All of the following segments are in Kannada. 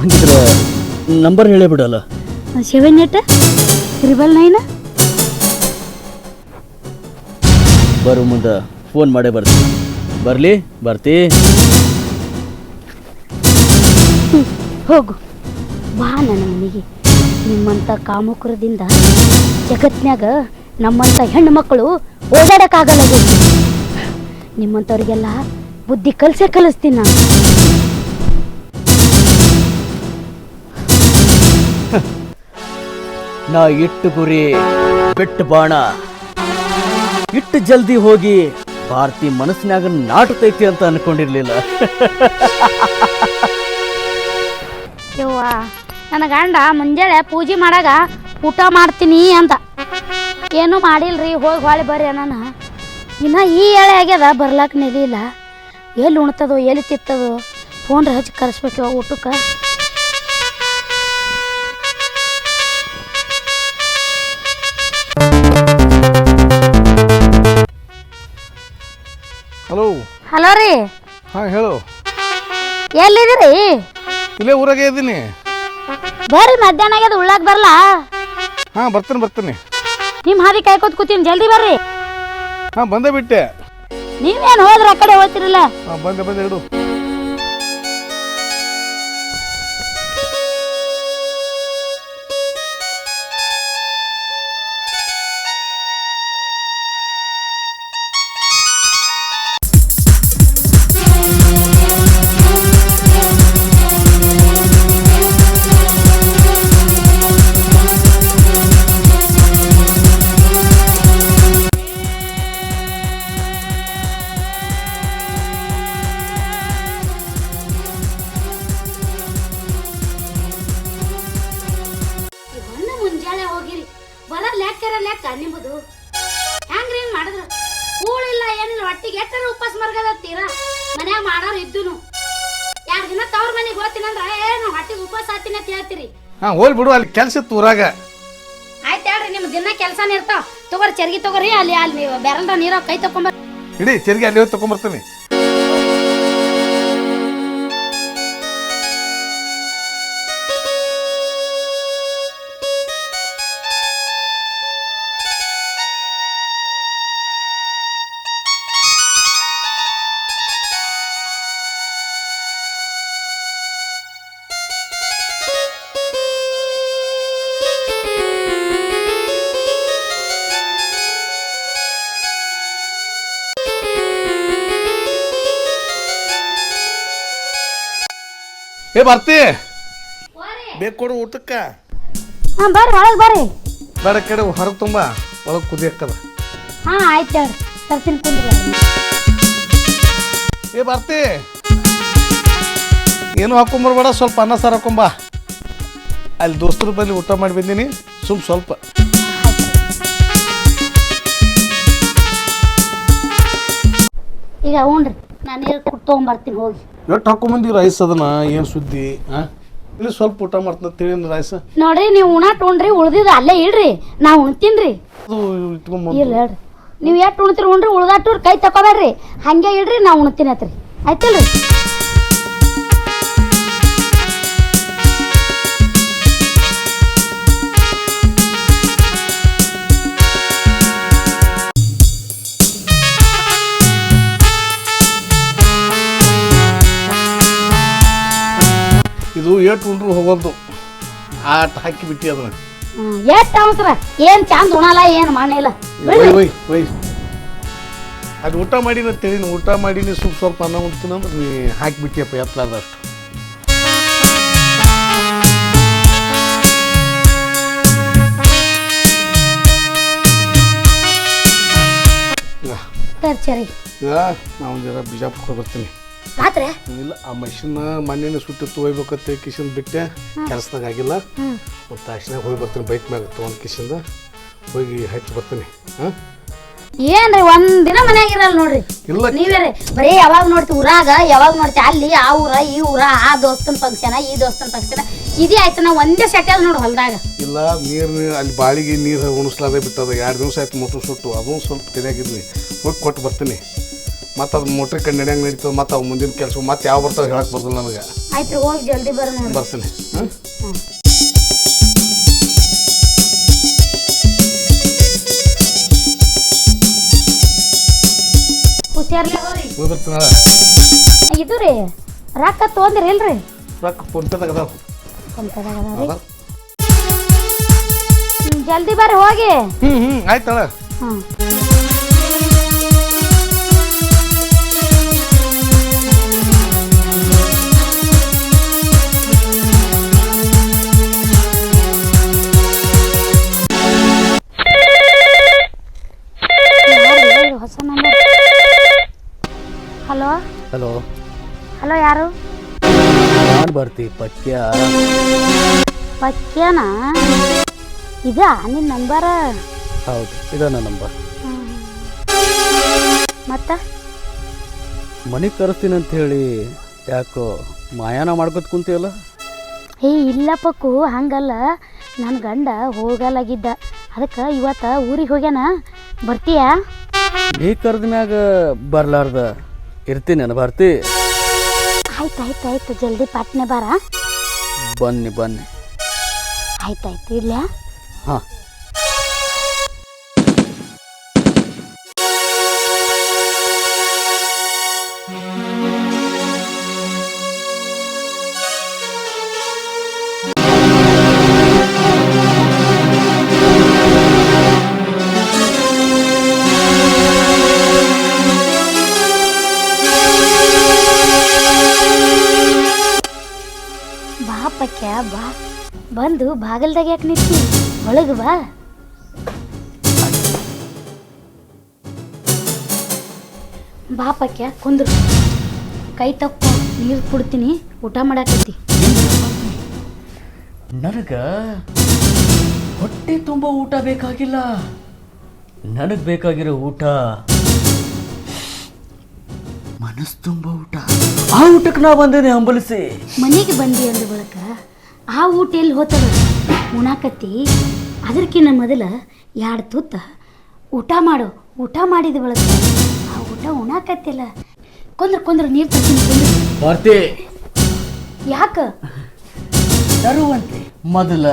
ಹಂಗಿದ್ರೆ ನಂಬರ್ ಹೇಳೇ ಬಿಡಲ್ಲ. 7899 ಬರೋ ಮುಂದೆ ಫೋನ್ ಮಾಡೇ ಬರ್ತಿ. ಹೋಗು ಬಾ ನನ್ನ ಮನೆಗೆ. ನಿಮ್ಮಂಥ ಕಾಮುಕರದಿಂದ ಜಗತ್ನ್ಯಾಗ ನಮ್ಮಂಥ ಹೆಣ್ಣು ಮಕ್ಕಳು ಓಡಾಡಕ್ಕಾಗಲ್ಲ. ನಿಮ್ಮಂಥವ್ರಿಗೆಲ್ಲ ಬುದ್ಧಿ ಕಲಿಸ್ತೀನಿ ನಾನು. ನಾ ಇಟ್ಟು ಗುರಿ ಬಿಟ್ಟು ಬಾಣ ಇಟ್ಟು ಜಲ್ದಿ ಹೋಗಿ ಭಾರತಿ ಮನಸ್ಸಿನಾಗ ನಾಟುತ್ತೈತಿ ಅಂತ ಅನ್ಕೊಂಡಿರ್ಲಿಲ್ಲ. ಯವ್ವ ನನ್ನ ಗಂಡ ಮುಂಜಾನೆ ಪೂಜೆ ಮಾಡಾಗ ಊಟ ಮಾಡ್ತೀನಿ ಅಂತ ಏನೂ ಮಾಡಿಲ್ರಿ. ಹೋಗಿ ಹೊಳೆ ಬರ್ರಿ ನಾನು ಇನ್ನು ಈ ಎಳೆ ಆಗ್ಯದ ಬರ್ಲಾಕ ನಿಲ್ಲ. ಎಲ್ಲಿ ಉಣ್ತದೋ ಎಲ್ಲಿ ತಿತ್ತದೋ ಫೋನ್ ಹಚ್ಚಿ ಕರೆಸ್ಬೇಕು ಊಟಕ್ಕೆ. ಹಲೋ ರೀ. ಹಾಂ ಹೇಳು. ಎಲ್ಲಿದ್ದೀರಿ? ಇಲ್ಲೇ ಊರಾಗೆ ಇದ್ದೀನಿ. ಬರ್ರಿ ಮಧ್ಯಾಹ್ನ ಆಗ್ಯದ ಉಳ್ಳಾಕ ಬರ್ಲಾ? ಹಾಂ ಬರ್ತೀನಿ. ನಿಮ್ಮ ಹಾದಿ ಕಾಯ್ಕೋತ ಕೂತೀನಿ, ಜಲ್ದಿ ಬರ್ರಿ. ಹಾಂ ಬಂದೇ ಬಿಟ್ಟೆ. ನೀವೇನು ಹೋದ್ರ ಆ ಕಡೆ ಹೋಗ್ತಿರಲ್ಲ? ಹಾಂ ಬಂದೆ ಇಡು. ಮುಂಜಾನೆ ಹೋಗಿರಿ ಬರ ಲೆಕ್ಕ ನಿಂಬುದು ಹೆಂಗ್ರಿ ಹಿಂಗ್ ಮಾಡಿದ್ರು? ಕೂಳಿಲ್ಲ ಏನಿಲ್ಲ, ಹೊಟ್ಟಿಗೆ ಎಟ್ಟರ ಉಪವಾಸ ಮರ್ಗದತ್ತೀರಾ? ಮನ್ಯಾಗ ಮಾಡಾರ ಇದ್ದುನು 2 ದಿನ ತವ್ರ ಮನೆಗೆ ಹೋಗ್ತೀನಂದ್ರ ಏನು ಹೊಟ್ಟಿಗೆ ಉಪವಾಸ ಆತೀನಿ ಅಂತ ಹೇಳ್ತೀರಿ? ಹಾಂ ಹೋಲ್ ಬಿಡು, ಅಲ್ಲಿ ಕೆಲಸ ಇತ್ತು ಊರಾಗ. ಆಯ್ತು ಹೇಳ್ರಿ, ನಿಮ್ ದಿನ ಕೆಲಸನೇ ಇರ್ತಾವ. ತಗೋರಿ ಚರ್ಗಿ ತಗೋರಿ, ಅಲ್ಲಿ ನೀವು ಬೆರಲ್ದ ನೀರ ಕೈ ತಕೊಂಬರ್. ಇಡೀ ಚರ್ಗಿ ಅಲ್ಲಿ ಹೋಗಿ ತಗೊಂಬರ್ತೀನಿ. ಬರ್ತಿ ಬೇಕು ಕೊಡು ಊಟಕ್ಕೆ. ಹಾಂ ಬರ್ರಿ, ಒಳಗೆ ಬರ್ರಿ. ಬೇಡ ಕಡೆ ಹೊರಗೆ ತುಂಬ ಒಳಗೆ ಕುದಿಯಕ್ಕದ. ಹಾಂ ಆಯ್ತು ಹೇಳ್ರಿ, ತರ್ತೀನಿ ಕುಂದ್ರಿ. ಬರ್ತಿ ಏನು ಹಾಕೊಂಬರ್ಬೇಡ, ಸ್ವಲ್ಪ ಅನ್ನ ಸಾರು ಹಾಕೊಂಬ. ಅಲ್ಲಿ ದೋಸ್ತರ ಬಳಿ ಊಟ ಮಾಡಿ ಬಂದೀನಿ, ಸ್ವಲ್ಪ. ಈಗ ಹ್ಞೂನ್ರಿ, ನಾನು ನೀರು ಕುಟ್ಟು ತೊಗೊಂಬರ್ತೀನಿ ಹೋಗಿ. ಎಷ್ಟು ಹಾಕೊಂಬಂದಿ ರೈಸ್ ಅದನ್ನ, ಏನು ಸುದ್ದಿ? ಇಲ್ಲಿ ಸ್ವಲ್ಪ ಊಟ ಮಾಡ್ತೀನಿ ರೈಸ್. ನೋಡ್ರಿ, ನೀವು ಉಣಾಟ್ ಉಣ್ರಿ, ಉಳ್ದಿದ್ದು ಅಲ್ಲೇ ಇಡ್ರಿ, ನಾ ಉಣ್ತೀನ್ರಿ. ಅದು ಇಟ್ಕೊಂಬ ಇಲ್ಲ ಹೇಳ್ರಿ, ನೀವು ಎಷ್ಟು ಉಣ್ತೀರಿ ಉಣ್ರಿ, ಉಳ್ದಾಟು ಕೈ ತಗೋಬೇಡ್ರಿ, ಹಂಗೆ ಇಡ್ರಿ, ನಾ ಉಣ್ತೀನಿ ಆತ್ರಿ. ಆಯ್ತಲ್ರಿ? ಇದು ಏಟು ಉಂಡ್ರು ಹೋಗೋದು, ಆಟ ಹಾಕಿ ಬಿಟ್ಟಿ ಅದನ್ನ. ಎಷ್ಟು ಅವಸರ, ಏನು ಚಂದ ಉಣಲ್ಲ, ಏನು ಮಾಡಿಲ್ಲ. ಒಯ್ ಅದು ಊಟ ಮಾಡೀನಿ ಅಂತೇಳಿ, ಊಟ ಮಾಡೀನಿ, ಸ್ವಲ್ಪ ಅನ್ನ ಉಣ್ತೀನಿ ಅಂದ್ರೆ ನೀ ಹಾಕಿಬಿಟ್ಟಿಯಪ್ಪ ಎತ್ತಲಾರ್ದಷ್ಟು. ಸರಿ, ನಾವು ಜರ ಬಿಜಾಪುರ ಬರ್ತೀನಿ. ರಾತ್ರಿ ಇಲ್ಲ, ಆ ಮಷಿನ್ ಮನೇನೆ ಸುಟ್ಟಿತ್ತು, ಹೋಗ್ಬೇಕಂತ ಕಿಶನ್ ಬಿಟ್ಟೆ, ಕೆಲಸದಾಗ ಆಗಿಲ್ಲ. ಒಂದು ತಾಸಿನಾಗ ಹೋಗಿ ಬರ್ತೀನಿ, ಬೈಕ್ ಮ್ಯಾಗ ತೊಗೊಂಡು ಕಿಶಿಂದ ಹೋಗಿ ಹಚ್ಚಿ ಬರ್ತೀನಿ. ಏನ್ರಿ ಒಂದಿನ ಮನ್ಯಾಗಿರಲ್ಲ ನೋಡ್ರಿ. ಇಲ್ಲ ನೀವೇರಿ ಬರೀ ಯಾವಾಗ ನೋಡ್ತಿ ಊರಾಗ, ಯಾವಾಗ ನೋಡ್ತಿ ಅಲ್ಲಿ ಆ ಊರ ಈ ಊರ, ಆ ದೋಸ್ತನ ಫಂಕ್ಷನ್ ಈ ದೋಸ್ತನ ಫಂಕ್ಷನ್, ಇದೇ ಆಯ್ತು. ನಾವು ಒಂದೇ ಸೆಟಲ್ ನೋಡು ಹೊಲ್ದಾಗ. ಇಲ್ಲ ನೀರು ಅಲ್ಲಿ ಬಾಳಿಗೆ ನೀರು ಉಣಿಸ್ಲಾದೆ ಬಿಟ್ಟದ, 2 ದಿವಸ ಆಯ್ತು ಮೋಟ್ರ್ ಸುಟ್ಟು. ಅದೊಂದು ಸ್ವಲ್ಪ ತಲೆಯಾಗಿದ್ವಿ, ಹೋಗಿ ಕೊಟ್ಟು ಬರ್ತೀನಿ. ಮತ್ತು ಅದು ಮೋಟ್ರ್ ಕಡೆ ನಡೆಯಂಗೆ ನಡೀತದೆ. ಮತ್ತು ಅವು ಮುಂದಿನ ಕೆಲಸ ಮತ್ತೆ ಯಾವ ಬರ್ತಾವೆ ಹೇಳಕ್ಕೆ ಬರ್ದಿಲ್ಲ ನನಗೆ. ಆಯ್ತು ಹೋಗಿ ಜಲ್ದಿ ಬರ್ರಿ ನೋಡಿ. ಬರ್ತೀನಿ. ಹಾಂ ಹುಷಾರ್ಲಿ ಹೋಗ್ರಿ. ಹೋಗ್ಬಿಡ್ತೀನಲ್ಲ. ಇದು ರೀ ರೊಕ್ಕ ತೊಗೊಂಡ್ರಿ ಇಲ್ರಿ? ರೊಕ್ಕ ಫೋನ್ಪೇದಾಗ ಅದಾವ. ಕೊಂತದಾಗ ಅದಾವ್ರಿ. ಜಲ್ದಿ ಬರ್ರಿ ಹೋಗಿ. ಆಯ್ತಳ. ಹಾಂ ಹೊಸ ನಂಬರ್. ಹಲೋ ಹಲೋ, ಹಲೋ ಯಾರು? ನಾನು ಬರ್ತಿ ಪಕ್ಯ. ಪಕ್ಯನಾ? ಇದಾ ನಿನ್ನ ನಂಬರ? ಹೌದು, ಇದ ನನ್ನ ನಂಬರ್. ಮತ್ತ ಮನೆಗೆ ಕರೆಸ್ತೀನಿ ಅಂತ ಹೇಳಿ ಯಾಕೋ ಮಾಯಾನ ಮಾಡ್ಕೊತ ಕುಂತೀಯಲ್ಲ? ಏ ಇಲ್ಲ ಪಕ್ಕು, ಹಂಗಲ್ಲ. ನನ್ನ ಗಂಡ ಹೋಗಲಾಗಿದ್ದ, ಅದಕ್ಕೆ ಇವತ್ತು ಊರಿಗೆ ಹೋಗ್ಯಾನ. ಬರ್ತೀಯಾ? ನೀ ಕರೆದ ಮ್ಯಾಗ ಬರ್ಲಾರ್ದ ಇರ್ತೀನಿ ನಾನು. ಬರ್ತಿ? ಆಯ್ತು ಆಯ್ತು ಆಯ್ತು, ಜಲ್ದಿ ಪಾಟ್ನೆ ಬಾರ. ಬನ್ನಿ ಬನ್ನಿ. ಆಯ್ತಾಯ್ತು, ಇಡ್ಲ್ಯಾ? ಹಾಂ. ಬಾ ಪಕ್ಯ ಬಾ. ಬಂದು ಬಾಗಲ್ದಾಗ ಯಾಕೆ ನಿಂತಿ? ಒಳಗೆ ಬಾ. ಬಾ ಪಕ್ಯ ಕುಂದ್ರು. ಕೈ ತಪ್ಪು, ನೀರು ಕುಡ್ತೀನಿ, ಊಟ ಮಾಡಾಕತ್ತಿ. ನನಗೆ ಹೊಟ್ಟೆ ತುಂಬ ಊಟ ಬೇಕಾಗಿಲ್ಲ. ನನಗೆ ಬೇಕಾಗಿರೋ ಊಟ ಮನಸ್ಸು ತುಂಬ ಊಟ. ಆ ಊಟಕ್ಕೆ ನಾ ಬಂದೇನೆ ಹಂಬಲಿಸಿ. ಮನೆಗೆ ಬಂದಿ ಅಂದ ಬಳಕ ಆ ಊಟ ಎಲ್ಲಿ ಹೋತದ? ಉಣಾಕತ್ತಿ, ಅದಕ್ಕಿಂತ ಮೊದಲ 2 ತುತ್ತ ಊಟ ಮಾಡು. ಊಟ ಮಾಡಿದ ಬಳಕ ಆ ಊಟ ಉಣಾಕತ್ತಿಲ್ಲ. ಕೊಂದ್ರ ನೀರು ತರ್ತೀನಿ, ಕುಂದ್ರ. ಬರ್ತಿ? ಯಾಕ? ತರುವಂತೆ ಮೊದಲ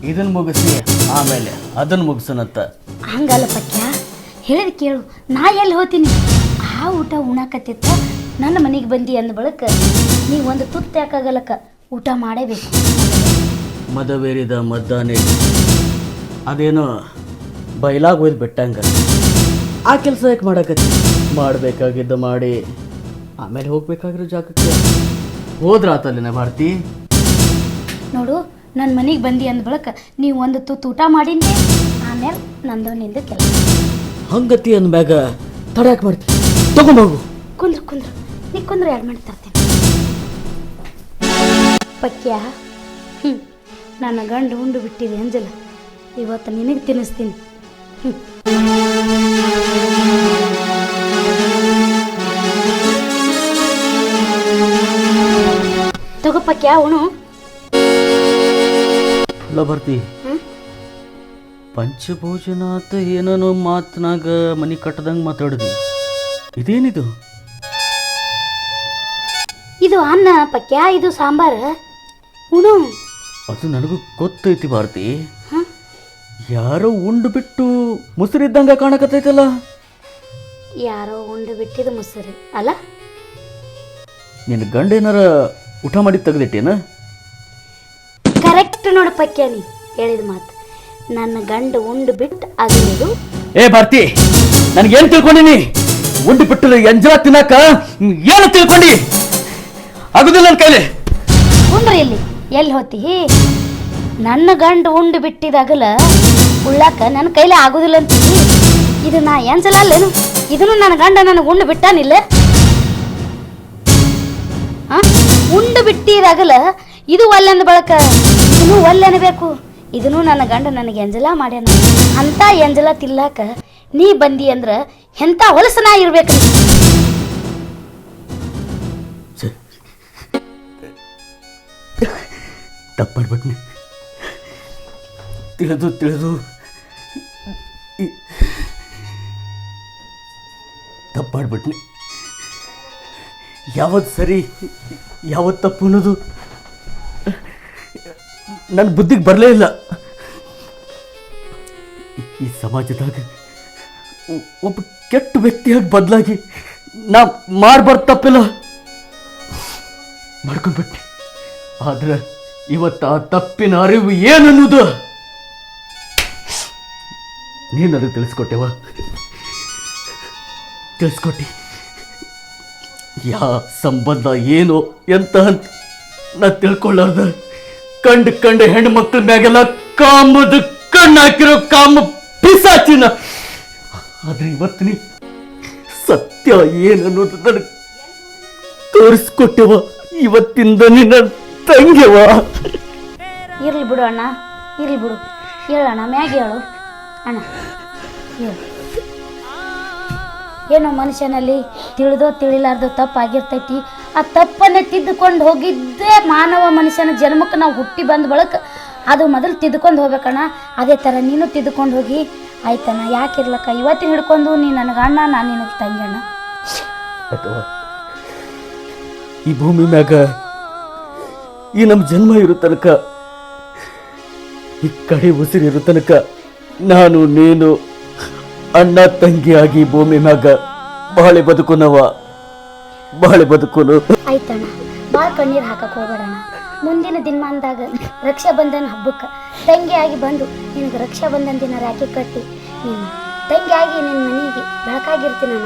ಇದನ್ನ ಮುಗಿಸಿ ಆಮೇಲೆ ಅದನ್ನ ಮುಗಿಸನತ್ತ. ಹಂಗಲ್ಲ ಪಕ್ಯ, ಹೇಳಿದ ಕೇಳು. ನಾ ಎಲ್ಲಿ ಹೋಗ್ತೀನಿ? ಆ ಊಟ ಉಣಾಕತ್ತಿತ್ತ, ನನ್ನ ಮನೆಗೆ ಬಂದಿ ಅಂದ ಬಳಕ ನೀ ಒಂದು ತುತ್ತ ಯಾಕಾಗಲಕ್ಕ ಊಟ ಮಾಡೇಬೇಕು. ಮದವೇರಿದ ಮದ್ದಾನೆ ಅದೇನೋ ಬೈಲಾಗ ಹೋಯ್ದು ಬಿಟ್ಟಂಗ. ಆ ಕೆಲಸ ಯಾಕೆ ಮಾಡಕತ್ತಿ? ಮಾಡಬೇಕಾಗಿದ್ದ ಮಾಡಿ ಆಮೇಲೆ ಹೋಗ್ಬೇಕಾಗಿರೋ ಜಾಗಕ್ಕೆ ಹೋದ್ರಾತಲ್ಲಿನ ಭಾರತಿ. ನೋಡು, ನನ್ನ ಮನೆಗೆ ಬಂದಿ ಅಂದ ಬಳಕ ನೀವು ಒಂದು ತುತ್ತು ಊಟ ಮಾಡೀನಿ, ಆಮೇಲೆ ನಂದು ನಿಂದು ಕೆಲಸ. ಹಂಗತಿ ಅಂದ್ಮ್ಯಾಗ ತಡ್ಯಾಕೆ ಮಾಡ್ತಿ? ತಗೊಂಡೋಗು. ಕುಂದ್ರ ನೀ ಕುಂದ್ರ 2 ಮಿನಿಟ್ ತರ್ತೀನಿ. ಪಕ್ಯ, ನನ್ನ ಗಂಡ ಉಂಡು ಬಿಟ್ಟಿದೆ ಅಂಜಲ, ಇವತ್ತು ನಿನಗೆ ತಿನ್ನಿಸ್ತೀನಿ. ತಗೋ ಪಕ್ಯ, ಉಣು. ಅಲ್ಲ ಬರ್ತಿ, ಪಂಚಭೋಜನಾಥ ಏನೋ ಮಾತನಾಗ ಮನಿ ಕಟ್ಟದಂಗೆ ಮಾತಾಡಿದಿ. ಇದೇನಿದು? ಇದು ಅನ್ನ ಪಕ್ಯ, ಇದು ಸಾಂಬಾರ. ಉಣು. ಅದು ನನಗೂ ಗೊತ್ತೈತಿ ಭಾರತಿ. ಯಾರೋ ಉಂಡು ಬಿಟ್ಟು ಮುಸುರಿದ್ದಂಗ ಕಾಣಕತ್ತೈತಲ್ಲ. ಯಾರೋ ಉಂಡು ಬಿಟ್ಟಿದ ಮುಸರಿ ಅಲ್ಲ? ನಿನ್ನ ಗಂಡ ಏನಾರ ಊಟ ಮಾಡಿ ತೆಗೆದಿಟ್ಟೇನ? ಕರೆಕ್ಟ್ ನೋಡು ಪಕ್ಯ, ನೀ ಹೇಳಿದ ಮಾತು. ನನ್ನ ಗಂಡ ಉಂಡು ಬಿಟ್ಟು ಅದು. ಏ ಭಾರತಿ, ನನಗೇನು ತಿಳ್ಕೊಂಡಿನಿ? ಉಂಡು ಬಿಟ್ಟು ಎಂಜಲ ತಿನ್ನಕ ಏನು ತಿಳ್ಕೊಂಡಿ? ಆಗುದಿಲ್ಲ ನನ್ನ ಕೈಲಿ. ಕುಂಡ್ರಿ ಇಲ್ಲಿ, ಎಲ್ಲಿ ಹೋತಿ? ನನ್ನ ಗಂಡ ಉಂಡು ಬಿಟ್ಟಿದಾಗಲ ಉಳ್ಳಾಕ ನನ್ನ ಕೈಲಿ ಆಗುದಿಲ್ಲ ಅಂತೀವಿ. ಇದು ನಾ ಎಂಜಲ ಅಲ್ಲೇನು? ಇದನ್ನು ನನ್ನ ಗಂಡ ನನಗೆ ಉಂಡು ಬಿಟ್ಟಾನಿಲ್ಲ. ಉಂಡು ಬಿಟ್ಟಿದಾಗಲ ಇದು ಒಲ್ಲೆಂದ ಬಳಕ ಇದನ್ನು ಒಲ್ಲೆನಬೇಕು. ಇದನ್ನು ನನ್ನ ಗಂಡ ನನಗೆ ಎಂಜಲ ಮಾಡ್ಯಾನ. ಅಂತ ಎಂಜಲ ತಿಲ್ಲಾಕ ನೀ ಬಂದಿ ಅಂದ್ರ ಎಂತ ಹೊಲಸನ ಇರ್ಬೇಕ್ರಿ. ತಪ್ಪಾಡ್ಬಿಟ್ನಿ, ತಿಳಿದು ತಪ್ಪಾಡ್ಬಿಟ್ನಿ. ಯಾವತ್ತು ಸರಿ ಯಾವತ್ತು ತಪ್ಪು ಅನ್ನೋದು ನನ್ನ ಬುದ್ಧಿಗೆ ಬರಲೇ ಇಲ್ಲ. ಈ ಸಮಾಜದಾಗ ಒಬ್ಬ ಕೆಟ್ಟ ವ್ಯಕ್ತಿಯಾಗಿ ಬದಲಾಗಿ ನಾ ಮಾಡಬಾರ್ದು ತಪ್ಪಿಲ್ಲ ಮಾಡ್ಕೊಂಡ್ಬಿಟ್ಟೆ. ಆದ್ರೆ ಇವತ್ತು ಆ ತಪ್ಪಿನ ಅರಿವು ಏನನ್ನೋದು ನೀನು ನನಗೆ ತಿಳಿಸ್ಕೊಟ್ಟೆವ, ತಿಳಿಸ್ಕೊಟ್ಟಿ. ಯಾ ಸಂಬಂಧ ಏನು ಎಂತ ಅಂತ ನಾ ತಿಳ್ಕೊಳ್ಳಾರ್ದ ಕಂಡು ಹೆಣ್ಣು ಮಕ್ಕಳ ಮ್ಯಾಗೆಲ್ಲ ಕಾಮದ ಕಣ್ಣು ಹಾಕಿರೋ ಕಾಮ ಪಿಸಾಚಿನ. ಆದ್ರೆ ಇವತ್ತು ನೀ ಸತ್ಯ ಏನನ್ನೋದು ನನಗೆ ತೋರಿಸ್ಕೊಟ್ಟೆವ. ಇವತ್ತಿಂದ ನಿನ್ನ ತಂಗೆವ. ಇರ್ಲಿ ಬಿಡು ಅಣ್ಣ, ಇರ್ಲಿ ಬಿಡು. ಹೇಳಣ್ಣ, ಮ್ಯಾಗೆ ಹೇಳು ಅಣ್ಣ, ಹೇಳು. ಏನೋ ಮನುಷ್ಯನಲ್ಲಿ ತಿಳಿದೋ ತಿಳಿಲಾರ್ದೋ ತಪ್ಪಾಗಿರ್ತೈತಿ. ಆ ತಪ್ಪನ್ನೇ ತಿದ್ದುಕೊಂಡು ಹೋಗಿದ್ದೇ ಮಾನವ ಮನುಷ್ಯನ ಜನ್ಮಕ್ಕೆ ನಾವು ಹುಟ್ಟಿ ಬಂದ ಬಳಕ ಅದು ಮೊದಲು ತಿದ್ದುಕೊಂಡು ಹೋಗ್ಬೇಕಣ್ಣ. ಅದೇ ಥರ ನೀನು ತಿದ್ದುಕೊಂಡು ಹೋಗಿ ಆಯ್ತಣ್ಣ. ಯಾಕಿರ್ಲಕ್ಕ, ಇವತ್ತಿನ ಹಿಡ್ಕೊಂಡು ನೀ ನನಗೆ ಅಣ್ಣ, ನಾನು ನಿನಗೆ ತಂಗಿ ಅಣ್ಣ. ಅಥವಾ ಈ ಭೂಮಿ ಮ್ಯಾಗ ಈ ನಮ್ಮ ಜನ್ಮ ಇರೋ ತನಕ, ಈ ಕಡೆ ಉಸಿರಿರೋ ತನಕ ನಾನು ನೀನು ಅಣ್ಣ ತಂಗಿಯಾಗಿ ಭೂಮಿ ಮ್ಯಾಗ ಬಾಳೆ ಬದುಕುನವ, ಬಾಳೆ ಬದುಕುನು. ಆಯ್ತಣ್ಣ, ಭಾಳ ಕಣ್ಣೀರು ಹಾಕಕ್ಕೆ ಹೋಗ್ಬೇಡಣ್ಣ. ಮುಂದಿನ ದಿನಮಾನದಾಗ ರಕ್ಷಾಬಂಧನ ಹಬ್ಬಕ್ಕೆ ತಂಗಿಯಾಗಿ ಬಂದು ನಿನಗೆ ರಕ್ಷಾಬಂಧನ ದಿನ ರಾಖಿ ಕಟ್ಟಿ ನೀನು ತಂಗಿಯಾಗಿ ನಿನ್ನ ಮನೆಗೆ ಬೆಳಕಾಗಿರ್ತೀನಣ್ಣ.